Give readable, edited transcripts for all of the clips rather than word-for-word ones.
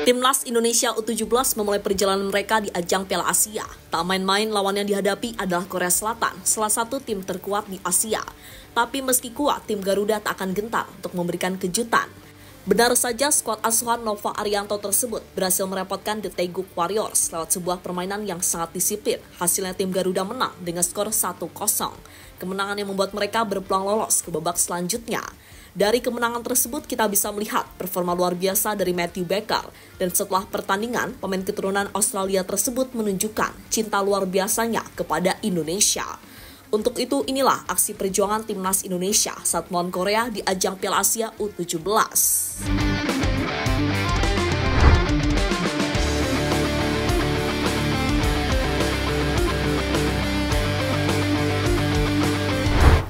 Timnas Indonesia U17 memulai perjalanan mereka di ajang Piala Asia. Tak main-main, lawan yang dihadapi adalah Korea Selatan, salah satu tim terkuat di Asia. Tapi meski kuat, tim Garuda tak akan gentar untuk memberikan kejutan. Benar saja, skuad asuhan Nova Arianto tersebut berhasil merepotkan The Taeguk Warriors lewat sebuah permainan yang sangat disiplin. Hasilnya tim Garuda menang dengan skor 1-0. Kemenangan yang membuat mereka berpeluang lolos ke babak selanjutnya. Dari kemenangan tersebut kita bisa melihat performa luar biasa dari Matthew Baker. Dan setelah pertandingan, pemain keturunan Australia tersebut menunjukkan cinta luar biasanya kepada Indonesia. Untuk itu, inilah aksi perjuangan Timnas Indonesia saat melawan Korea di ajang Piala Asia U17.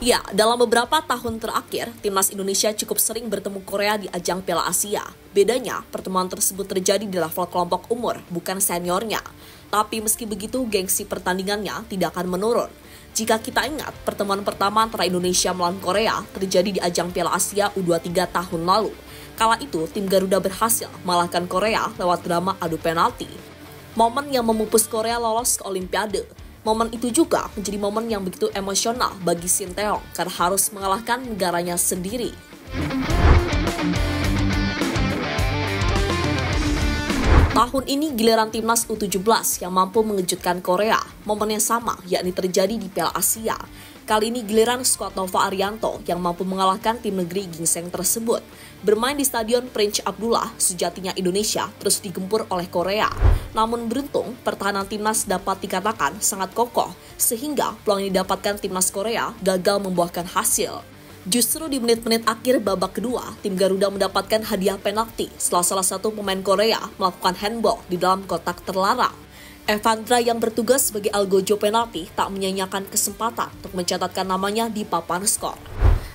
Ya, dalam beberapa tahun terakhir, Timnas Indonesia cukup sering bertemu Korea di ajang Piala Asia. Bedanya, pertemuan tersebut terjadi di level kelompok umur, bukan seniornya. Tapi meski begitu, gengsi pertandingannya tidak akan menurun. Jika kita ingat, pertemuan pertama antara Indonesia melawan Korea terjadi di ajang Piala Asia U23 tahun lalu. Kala itu, tim Garuda berhasil mengalahkan Korea lewat drama adu penalti. Momen yang memupus Korea lolos ke Olimpiade. Momen itu juga menjadi momen yang begitu emosional bagi Sinteyong karena harus mengalahkan negaranya sendiri. Tahun ini giliran Timnas U17 yang mampu mengejutkan Korea. Momen yang sama yakni terjadi di Piala Asia. Kali ini giliran skuad Nova Arianto yang mampu mengalahkan tim negeri gingseng tersebut. Bermain di Stadion Prince Abdullah, sejatinya Indonesia terus digempur oleh Korea. Namun beruntung, pertahanan timnas dapat dikatakan sangat kokoh, sehingga peluang yang didapatkan timnas Korea gagal membuahkan hasil. Justru di menit-menit akhir babak kedua, tim Garuda mendapatkan hadiah penalti setelah salah satu pemain Korea melakukan handball di dalam kotak terlarang. Evandra yang bertugas sebagai algojo penalti tak menyia-nyiakan kesempatan untuk mencatatkan namanya di papan skor.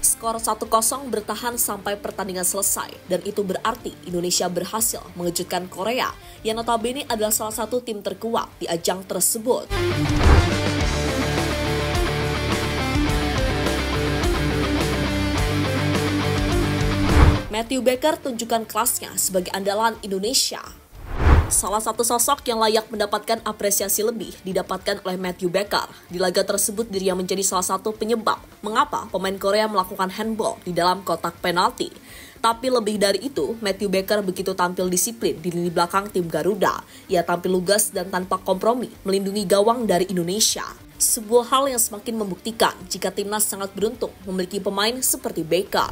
Skor 1-0 bertahan sampai pertandingan selesai, dan itu berarti Indonesia berhasil mengejutkan Korea, yang notabene adalah salah satu tim terkuat di ajang tersebut. Matthew Baker tunjukkan kelasnya sebagai andalan Indonesia. Salah satu sosok yang layak mendapatkan apresiasi lebih didapatkan oleh Matthew Baker. Di laga tersebut dirinya menjadi salah satu penyebab mengapa pemain Korea melakukan handball di dalam kotak penalti. Tapi lebih dari itu, Matthew Baker begitu tampil disiplin di lini belakang tim Garuda. Ia tampil lugas dan tanpa kompromi melindungi gawang dari Indonesia. Sebuah hal yang semakin membuktikan jika timnas sangat beruntung memiliki pemain seperti Baker.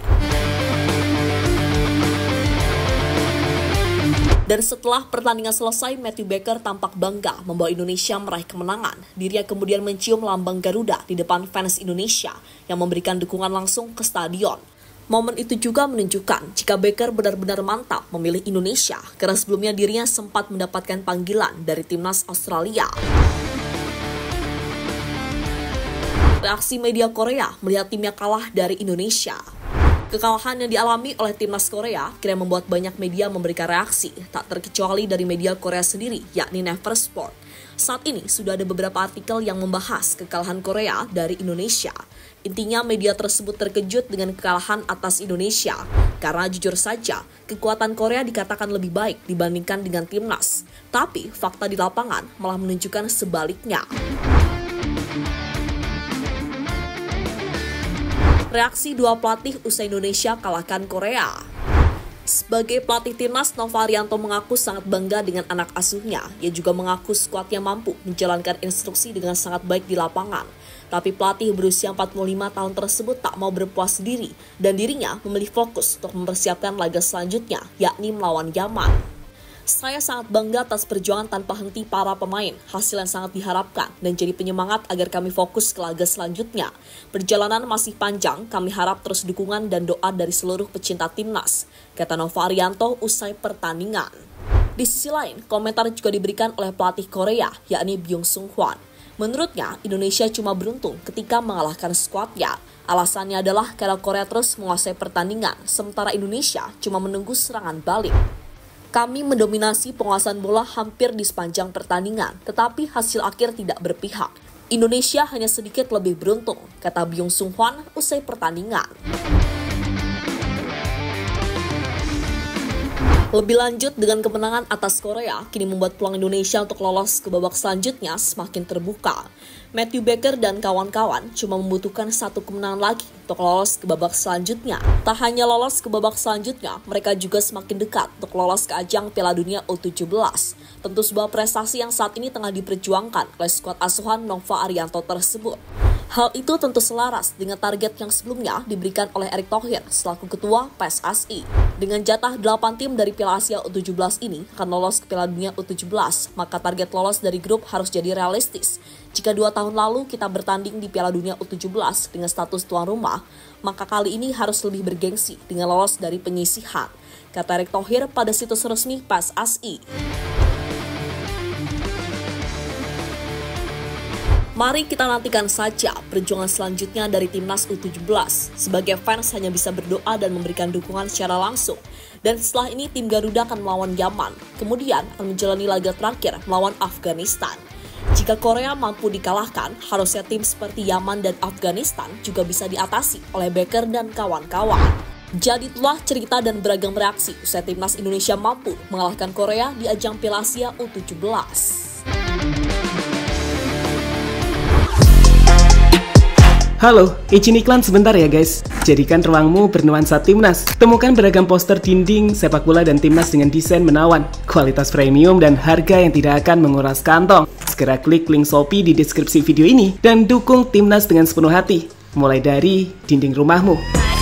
Dan setelah pertandingan selesai, Matthew Baker tampak bangga membawa Indonesia meraih kemenangan. Dirinya kemudian mencium lambang Garuda di depan fans Indonesia yang memberikan dukungan langsung ke stadion. Momen itu juga menunjukkan jika Baker benar-benar mantap memilih Indonesia, karena sebelumnya dirinya sempat mendapatkan panggilan dari timnas Australia. Reaksi media Korea melihat timnya kalah dari Indonesia. Kekalahan yang dialami oleh timnas Korea kira membuat banyak media memberikan reaksi, tak terkecuali dari media Korea sendiri, yakni Never Sport. Saat ini sudah ada beberapa artikel yang membahas kekalahan Korea dari Indonesia. Intinya media tersebut terkejut dengan kekalahan atas Indonesia, karena jujur saja, kekuatan Korea dikatakan lebih baik dibandingkan dengan timnas. Tapi fakta di lapangan malah menunjukkan sebaliknya. Reaksi dua pelatih usai Indonesia kalahkan Korea. Sebagai pelatih timnas, Nova Arianto mengaku sangat bangga dengan anak asuhnya. Ia juga mengaku skuadnya mampu menjalankan instruksi dengan sangat baik di lapangan. Tapi pelatih berusia 45 tahun tersebut tak mau berpuas diri, dan dirinya memilih fokus untuk mempersiapkan laga selanjutnya, yakni melawan Yaman. Saya sangat bangga atas perjuangan tanpa henti para pemain, hasil yang sangat diharapkan dan jadi penyemangat agar kami fokus ke laga selanjutnya. Perjalanan masih panjang, kami harap terus dukungan dan doa dari seluruh pecinta timnas, kata Nova Arianto usai pertandingan. Di sisi lain, komentar juga diberikan oleh pelatih Korea, yakni Byung Sung Hwan. Menurutnya, Indonesia cuma beruntung ketika mengalahkan skuadnya. Alasannya adalah karena Korea terus menguasai pertandingan, sementara Indonesia cuma menunggu serangan balik. Kami mendominasi penguasaan bola hampir di sepanjang pertandingan, tetapi hasil akhir tidak berpihak. Indonesia hanya sedikit lebih beruntung, kata Byung Sung Hwan usai pertandingan. Lebih lanjut, dengan kemenangan atas Korea, kini membuat peluang Indonesia untuk lolos ke babak selanjutnya semakin terbuka. Matthew Baker dan kawan-kawan cuma membutuhkan satu kemenangan lagi untuk lolos ke babak selanjutnya. Tak hanya lolos ke babak selanjutnya, mereka juga semakin dekat untuk lolos ke ajang Piala Dunia U17. Tentu sebuah prestasi yang saat ini tengah diperjuangkan oleh skuad asuhan Nova Arianto tersebut. Hal itu tentu selaras dengan target yang sebelumnya diberikan oleh Erick Thohir selaku ketua PSSI. Dengan jatah 8 tim dari Piala Asia U17 ini akan lolos ke Piala Dunia U17, maka target lolos dari grup harus jadi realistis. Jika 2 tahun lalu kita bertanding di Piala Dunia U17 dengan status tuan rumah, maka kali ini harus lebih bergengsi dengan lolos dari penyisihan, kata Erick Thohir pada situs resmi PSSI. Mari kita nantikan saja perjuangan selanjutnya dari timnas U17. Sebagai fans hanya bisa berdoa dan memberikan dukungan secara langsung. Dan setelah ini tim Garuda akan melawan Yaman, kemudian akan menjalani laga terakhir melawan Afghanistan. Jika Korea mampu dikalahkan, harusnya tim seperti Yaman dan Afghanistan juga bisa diatasi oleh Baker dan kawan-kawan. Jadi itulah cerita dan beragam reaksi usai timnas Indonesia mampu mengalahkan Korea di ajang Piala Asia U17. Halo, izin iklan sebentar ya guys. Jadikan ruangmu bernuansa timnas. Temukan beragam poster dinding, sepak bola dan timnas dengan desain menawan, kualitas premium dan harga yang tidak akan menguras kantong. Segera klik link Shopee di deskripsi video ini dan dukung timnas dengan sepenuh hati. Mulai dari dinding rumahmu.